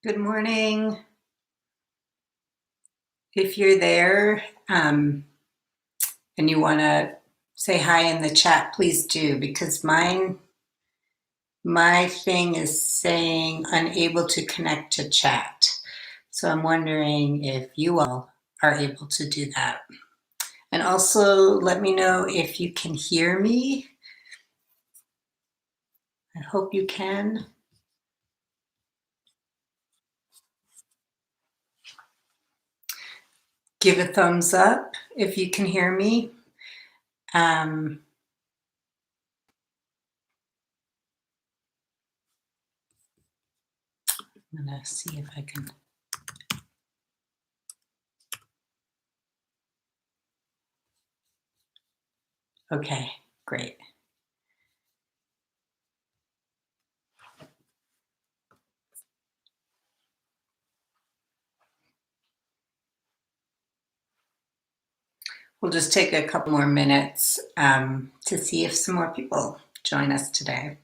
Good morning. If you're there and you want to say hi in the chat, please do, because my thing is saying unable to connect to chat. So I'm wondering if you all are able to do that. And also let me know if you can hear me. I hope you can. Give a thumbs up if you can hear me. I'm gonna see if I can. Okay, great. We'll just take a couple more minutes to see if some more people join us today.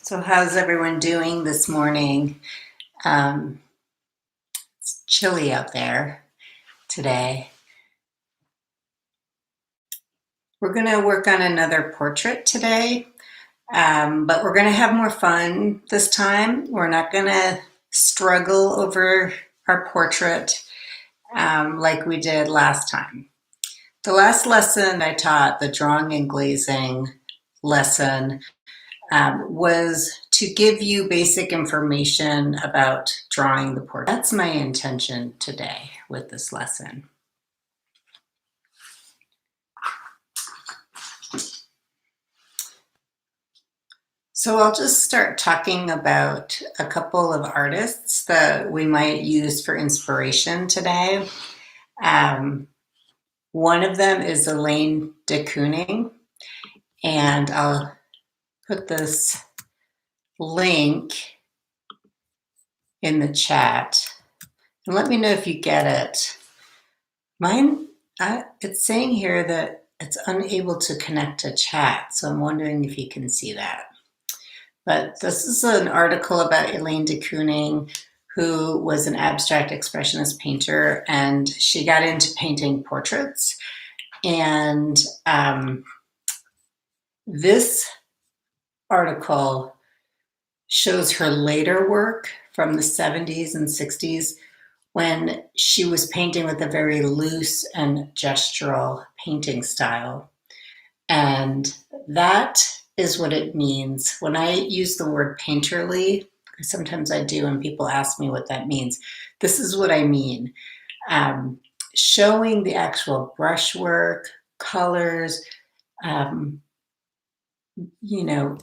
So how's everyone doing this morning? It's chilly out there today. We're going to work on another portrait today, but we're going to have more fun this time. We're not going to struggle over our portrait like we did last time. The last lesson I taught, the drawing and glazing lesson, was to give you basic information about drawing the portrait. That's my intention today with this lesson. So I'll just start talking about a couple of artists that we might use for inspiration today. One of them is Elaine de Kooning, and I'll put this link in the chat and let me know if you get it. It's saying here that it's unable to connect to chat, so I'm wondering if you can see that. But this is an article about Elaine de Kooning, who was an abstract expressionist painter, and she got into painting portraits. And this article shows her later work from the 70s and 60s when she was painting with a very loose and gestural painting style. And that is what it means. When I use the word painterly, sometimes I do and people ask me what that means. This is what I mean. Showing the actual brushwork, colors,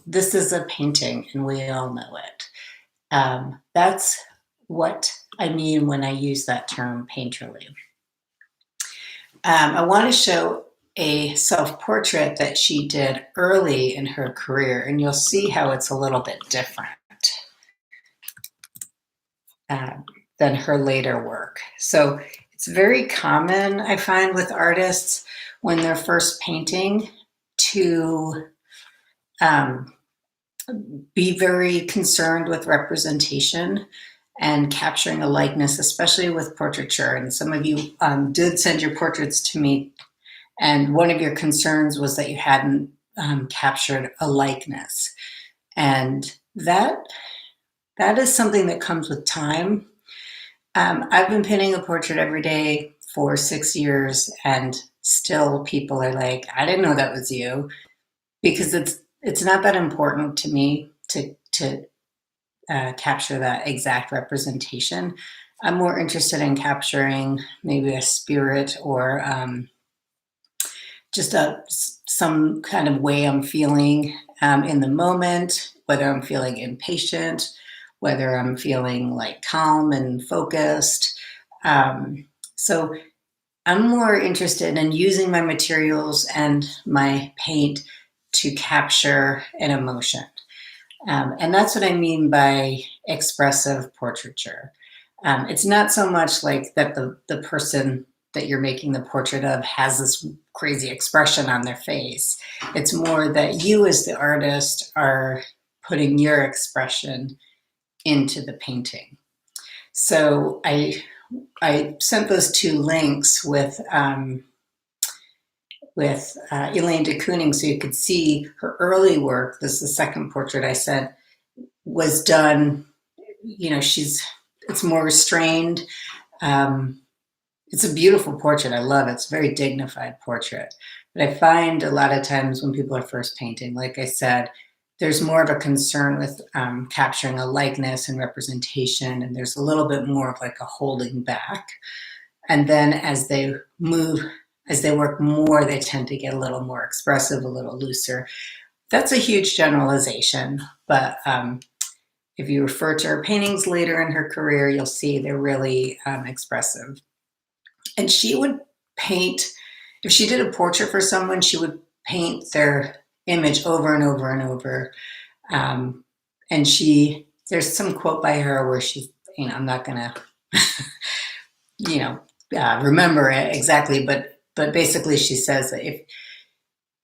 this is a painting and we all know it. That's what I mean when I use that term painterly. I want to show a self-portrait that she did early in her career, and you'll see how it's a little bit different than her later work. So it's very common, I find, with artists when they're first painting to be very concerned with representation and capturing a likeness, especially with portraiture. And some of you did send your portraits to me, and one of your concerns was that you hadn't captured a likeness. And that is something that comes with time. I've been painting a portrait every day for 6 years, and still people are like, I didn't know that was you, because it's not that important to me to capture that exact representation. I'm more interested in capturing maybe a spirit or just some kind of way I'm feeling in the moment, whether I'm feeling impatient, whether I'm feeling like calm and focused. So I'm more interested in using my materials and my paint to capture an emotion. And that's what I mean by expressive portraiture. It's not so much like that the person that you're making the portrait of has this crazy expression on their face. It's more that you as the artist are putting your expression into the painting. So I sent those two links with Elaine de Kooning so you could see her early work. This is the second portrait I sent, was done, you know, it's more restrained. It's a beautiful portrait. I love it. It's a very dignified portrait. But I find a lot of times when people are first painting, like I said, there's more of a concern with capturing a likeness and representation, and there's a little bit more of like a holding back. And then as they work more, they tend to get a little more expressive, a little looser. That's a huge generalization, but if you refer to her paintings later in her career, you'll see they're really expressive. And she would paint, if she did a portrait for someone, she would paint their image over and over and over. And there's some quote by her where she, I'm not gonna, remember it exactly, but basically she says that if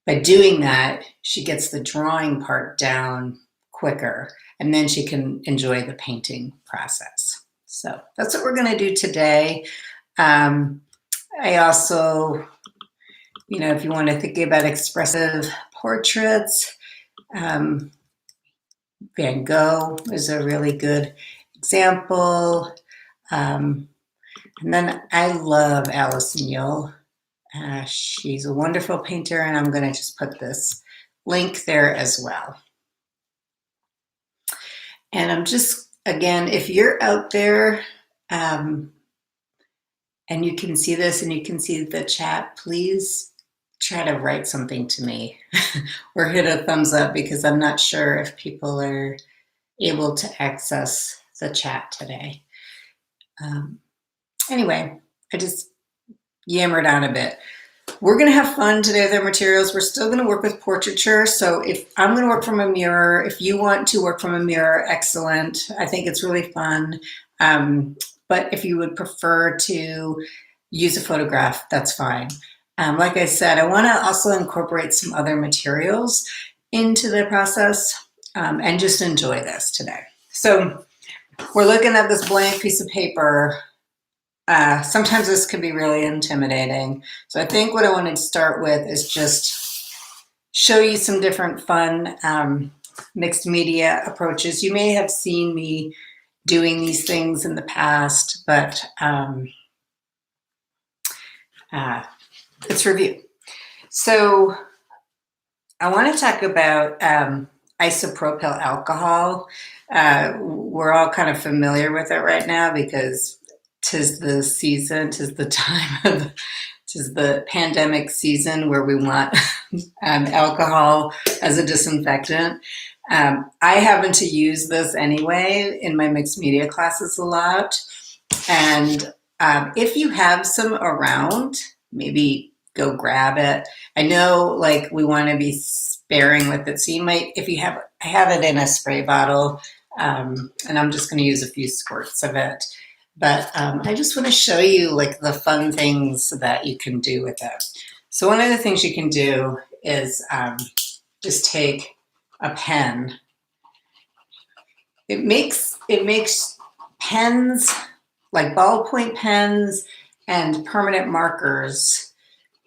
by doing that, she gets the drawing part down quicker, and then she can enjoy the painting process. So that's what we're going to do today. I also, if you want to think about expressive portraits, Van Gogh is a really good example. And then I love Alison Yule. She's a wonderful painter, and I'm going to just put this link there as well. And I'm just, again, if you're out there and you can see this and you can see the chat, please try to write something to me or hit a thumbs up, because I'm not sure if people are able to access the chat today. Anyway, I just yammered on a bit. We're going to have fun today with our materials. We're still going to work with portraiture. So if I'm going to work from a mirror, if you want to work from a mirror, excellent. I think it's really fun. But if you would prefer to use a photograph, that's fine. Like I said, I want to also incorporate some other materials into the process and just enjoy this today. So we're looking at this blank piece of paper. Sometimes this can be really intimidating. So I think what I want to start with is just show you some different fun mixed media approaches. You may have seen me doing these things in the past, but let's review. So I want to talk about isopropyl alcohol. We're all kind of familiar with it right now because 'tis the season, 'tis the pandemic season where we want alcohol as a disinfectant. I happen to use this anyway in my mixed media classes a lot. And if you have some around, maybe go grab it. I know like we want to be sparing with it. So you might, if you have, I have it in a spray bottle and I'm just going to use a few squirts of it. But I just want to show you like the fun things that you can do with it. So one of the things you can do is just take a pen. It makes pens, like ballpoint pens and permanent markers,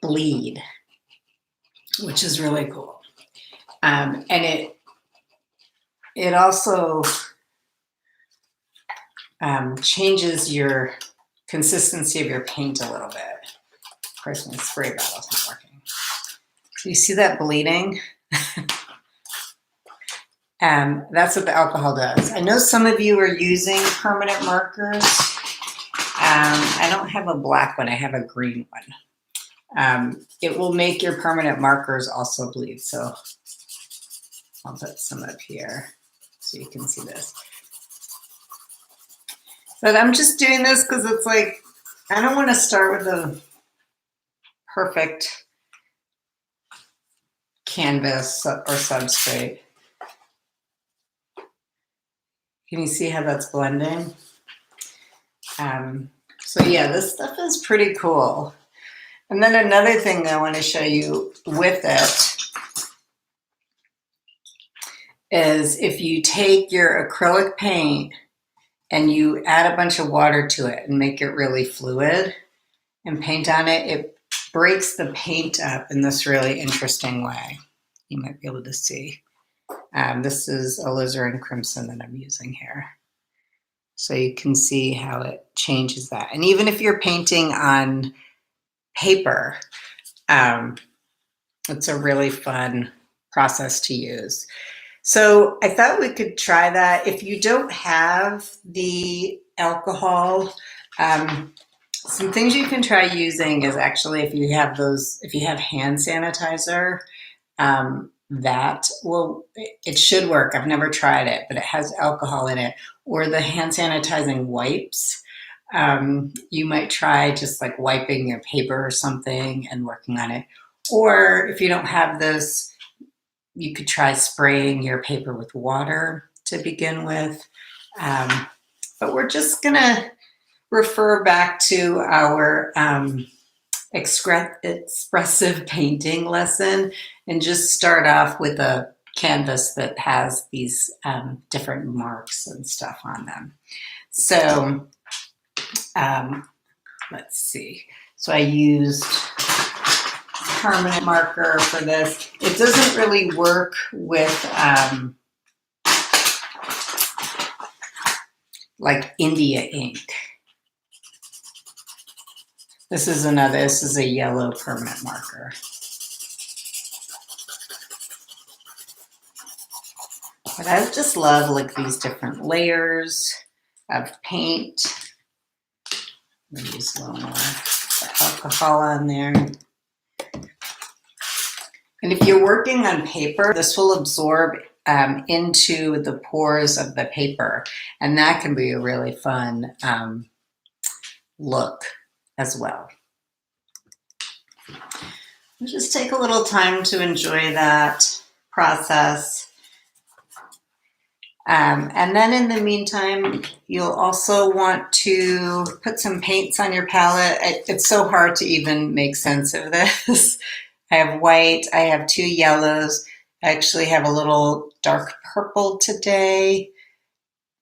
bleed, which is really cool. And it also changes your consistency of your paint a little bit. Of course, my spray bottle's not working. So you see that bleeding? That's what the alcohol does. I know some of you are using permanent markers. I don't have a black one, I have a green one. It will make your permanent markers also bleed. So I'll put some up here so you can see this. But I'm just doing this because it's like, I don't want to start with a perfect canvas or substrate. Can you see how that's blending? So yeah, this stuff is pretty cool. And then another thing I want to show you with it is if you take your acrylic paint and you add a bunch of water to it and make it really fluid and paint on it, it breaks the paint up in this really interesting way. You might be able to see. This is alizarin crimson that I'm using here. So you can see how it changes that. And even if you're painting on paper, it's a really fun process to use. So I thought we could try that. If you don't have the alcohol, some things you can try using is actually if you have hand sanitizer, it should work. I've never tried it, but it has alcohol in it. Or the hand sanitizing wipes. You might try just like wiping your paper or something and working on it. Or if you don't have this, you could try spraying your paper with water to begin with. But we're just gonna refer back to our expressive painting lesson and just start off with a canvas that has these different marks and stuff on them. So let's see. So I used permanent marker for this. It doesn't really work with like India ink. This is a yellow permanent marker. But I just love like these different layers of paint. I'm gonna use a little more alcohol on there. And if you're working on paper, this will absorb into the pores of the paper. And that can be a really fun look as well. Just take a little time to enjoy that process. And then in the meantime, you'll also want to put some paints on your palette. It's so hard to even make sense of this. I have white, I have 2 yellows. I actually have a little dark purple today,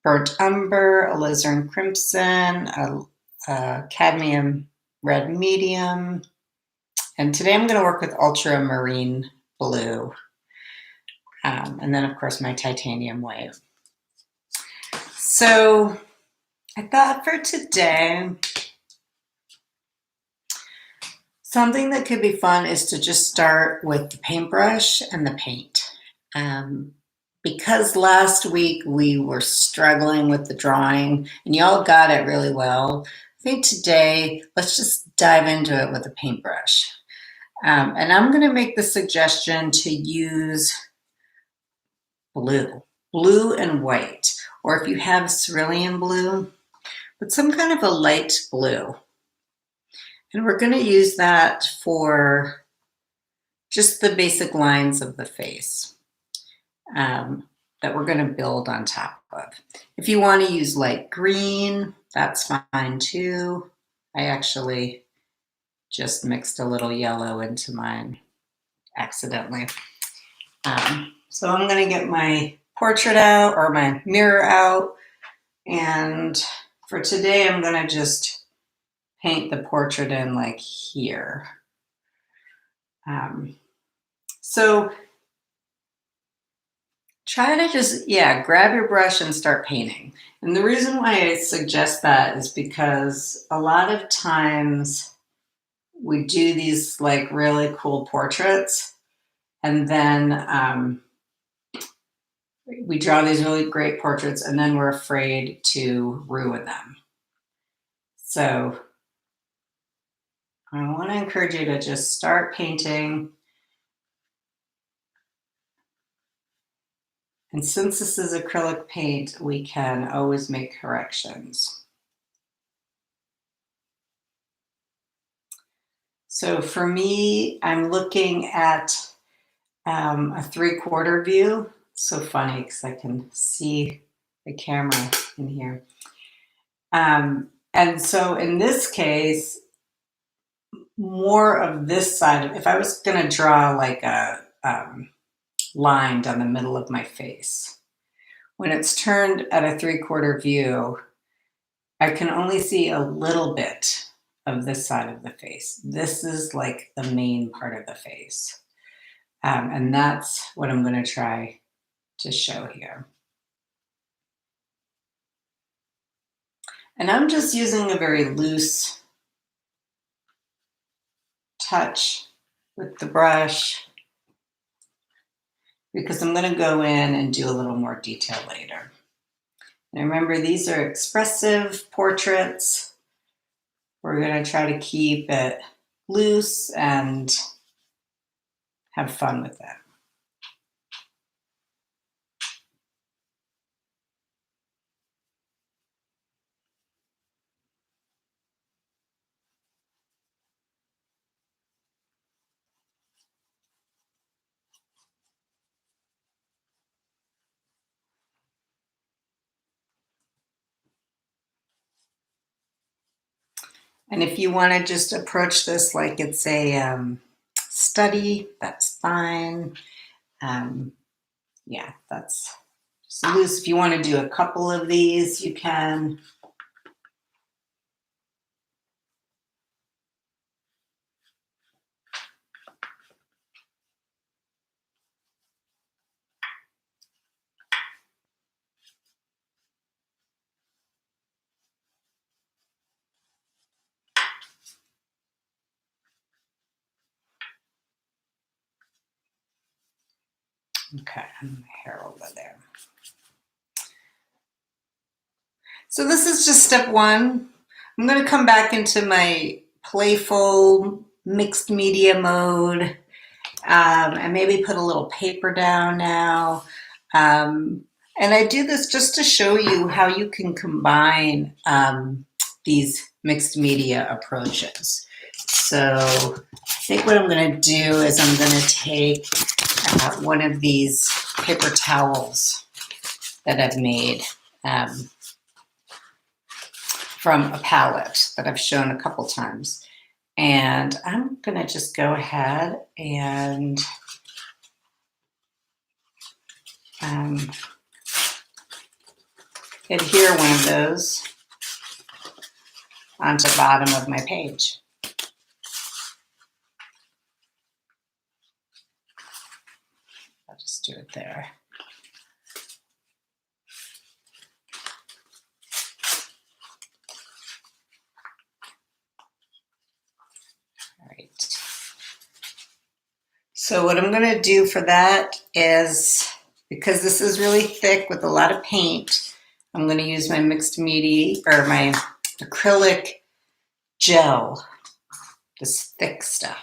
burnt umber, alizarin crimson, a cadmium red medium. And today I'm going to work with ultramarine blue. And then of course my titanium white. So I thought for today, something that could be fun is to just start with the paintbrush and the paint. Because last week we were struggling with the drawing and y'all got it really well, I think today let's just dive into it with a paintbrush. And I'm going to make the suggestion to use blue and white. Or if you have cerulean blue, but some kind of a light blue. And we're going to use that for just the basic lines of the face that we're going to build on top of. If you want to use light green, that's fine too. I actually just mixed a little yellow into mine accidentally. So I'm going to get my portrait out or my mirror out, and for today I'm going to just paint the portrait in like here. So try to just, grab your brush and start painting. And the reason why I suggest that is because a lot of times we do these like really cool portraits and then we draw these really great portraits and then we're afraid to ruin them. So I want to encourage you to just start painting. And since this is acrylic paint, we can always make corrections. So for me, I'm looking at a 3/4 view. So funny because I can see the camera in here. And so in this case, more of this side, if I was going to draw like a line down the middle of my face, when it's turned at a 3/4 view, I can only see a little bit of this side of the face. This is like the main part of the face. And that's what I'm going to try to show here. And I'm just using a very loose touch with the brush because I'm going to go in and do a little more detail later. And remember, these are expressive portraits. We're going to try to keep it loose and have fun with it. And if you want to just approach this like it's a study, that's fine. Yeah, that's just loose. If you want to do a couple of these, you can. Okay, and my hair over there. So this is just step one. I'm going to come back into my playful mixed media mode and maybe put a little paper down now. And I do this just to show you how you can combine these mixed media approaches. So I think what I'm going to do is I'm going to take one of these paper towels that I've made from a palette that I've shown a couple times. And I'm going to just go ahead and adhere one of those onto the bottom of my page. I'll just do it there. All right. So what I'm going to do for that is, because this is really thick with a lot of paint, I'm going to use my mixed media or my acrylic gel, this thick stuff.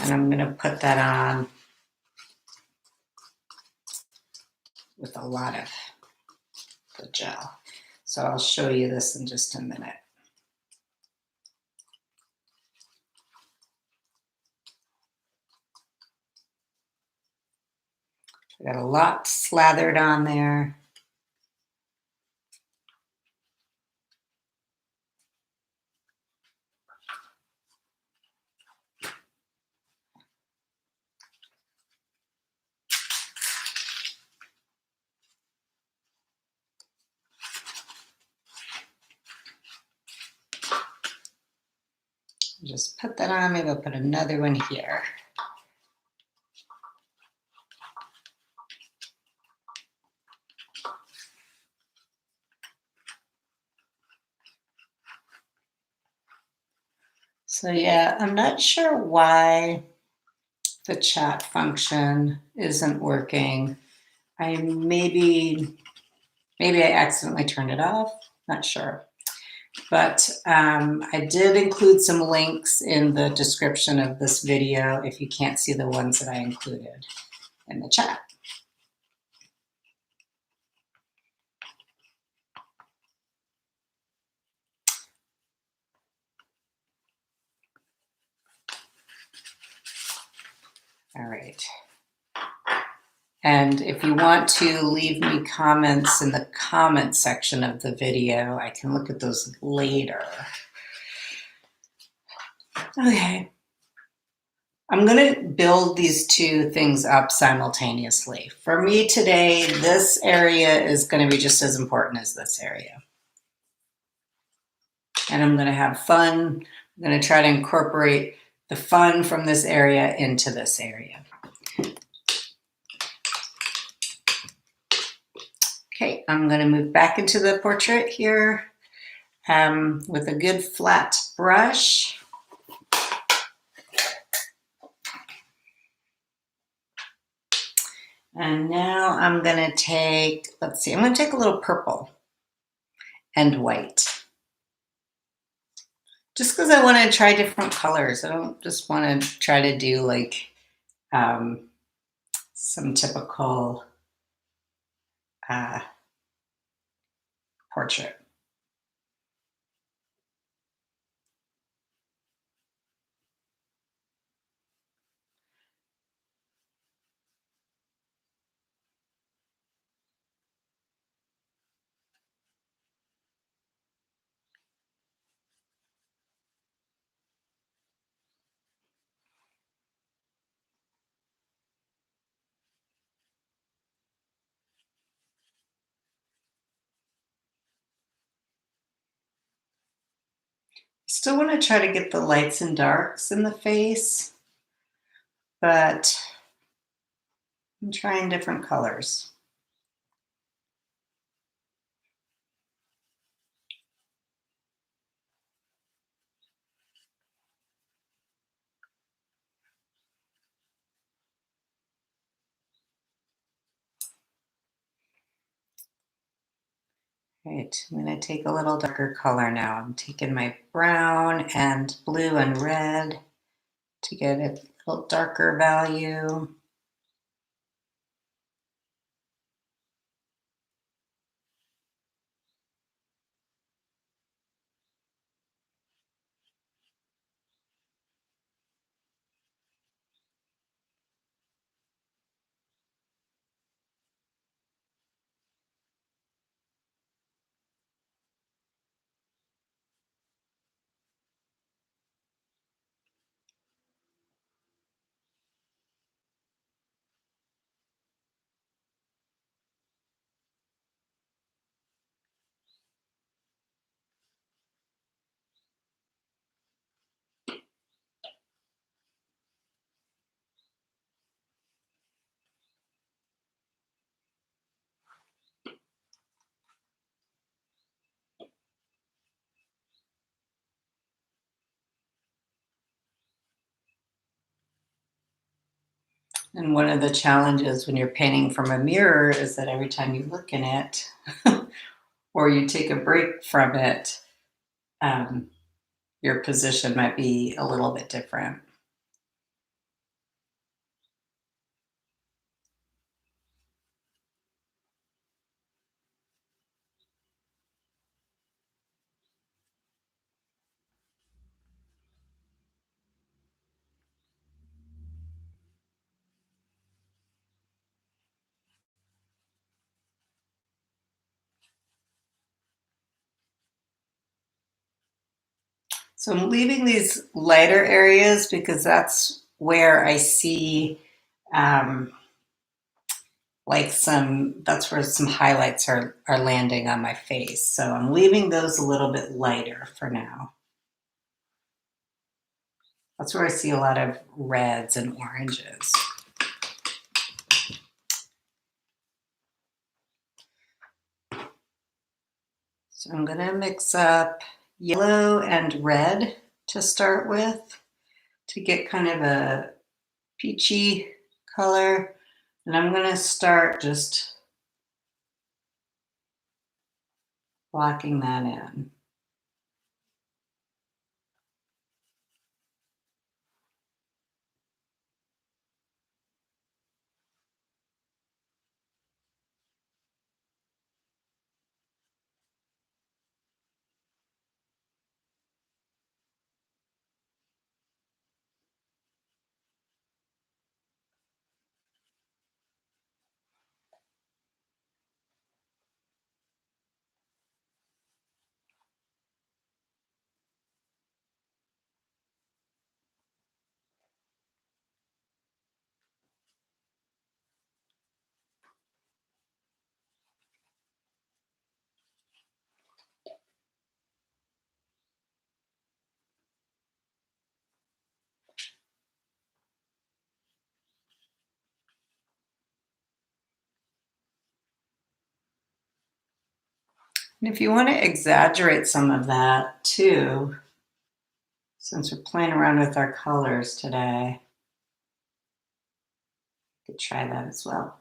And I'm going to put that on with a lot of the gel. So I'll show you this in just a minute. I got a lot slathered on there. Just put that on. Maybe I'll put another one here. So yeah, I'm not sure why the chat function isn't working. Maybe Maybe I accidentally turned it off, not sure. But I did include some links in the description of this video if you can't see the ones that I included in the chat. All right. And if you want to leave me comments in the comment section of the video, I can look at those later. Okay. I'm going to build these two things up simultaneously. For me today, this area is going to be just as important as this area. And I'm going to have fun. I'm going to try to incorporate the fun from this area into this area. Okay, I'm going to move back into the portrait here with a good flat brush. And now I'm going to take, let's see, I'm going to take a little purple and white. Just because I want to try different colors. I don't just want to try to do like some typical portrait. Still want to try to get the lights and darks in the face, but I'm trying different colors. Right, I'm going to take a little darker color now. I'm taking my brown and blue and red to get a little darker value. And one of the challenges when you're painting from a mirror is that every time you look in it or you take a break from it, your position might be a little bit different. So I'm leaving these lighter areas because that's where I see that's where some highlights are landing on my face. So I'm leaving those a little bit lighter for now. That's where I see a lot of reds and oranges. So I'm going to mix up yellow and red to start with to get kind of a peachy color. And I'm going to start just blocking that in. And if you want to exaggerate some of that too, since we're playing around with our colors today, you could try that as well.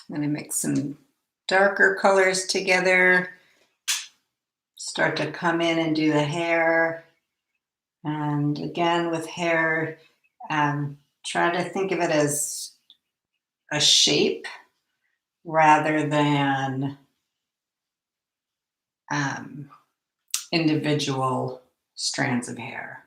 I'm going to mix some darker colors together, start to come in and do the hair. And again, with hair, try to think of it as a shape rather than individual strands of hair.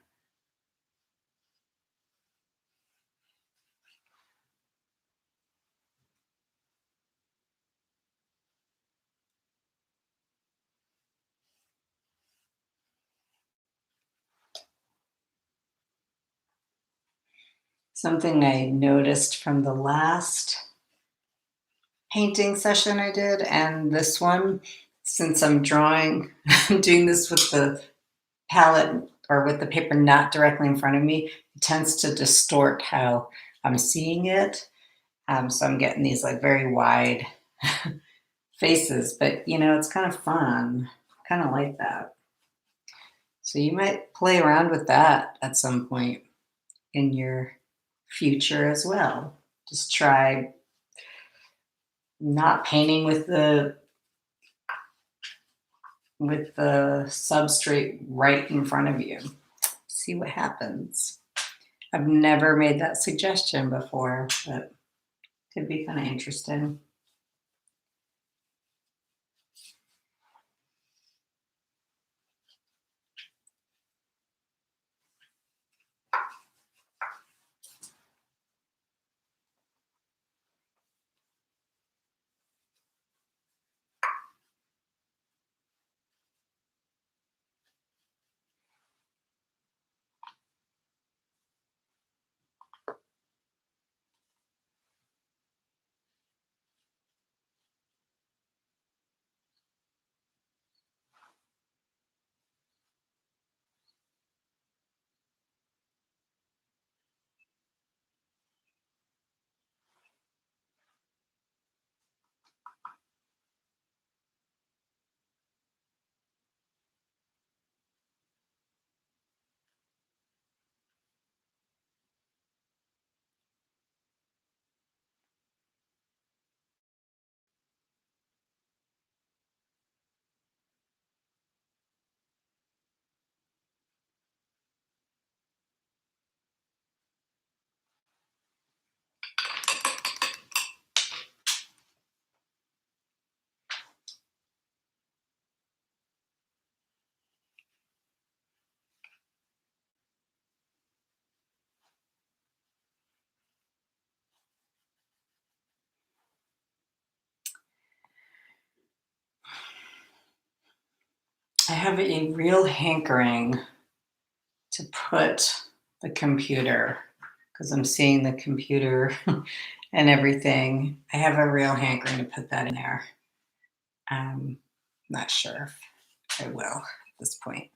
Something I noticed from the last painting session I did and this one, since I'm drawing, I'm doing this with the palette or with the paper not directly in front of me, it tends to distort how I'm seeing it. So I'm getting these like very wide faces, but you know, it's kind of fun. Kind of like that. So you might play around with that at some point in your future as well. Just try not painting with the substrate right in front of you. See what happens. I've never made that suggestion before, but it could be kind of interesting. I have a real hankering to put the computer, because I'm seeing the computer and everything. I have a real hankering to put that in there. Not sure if I will at this point,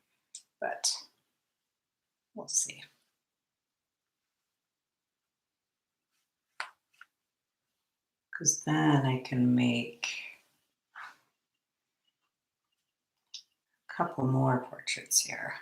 but we'll see. Because then I can make a couple more portraits here.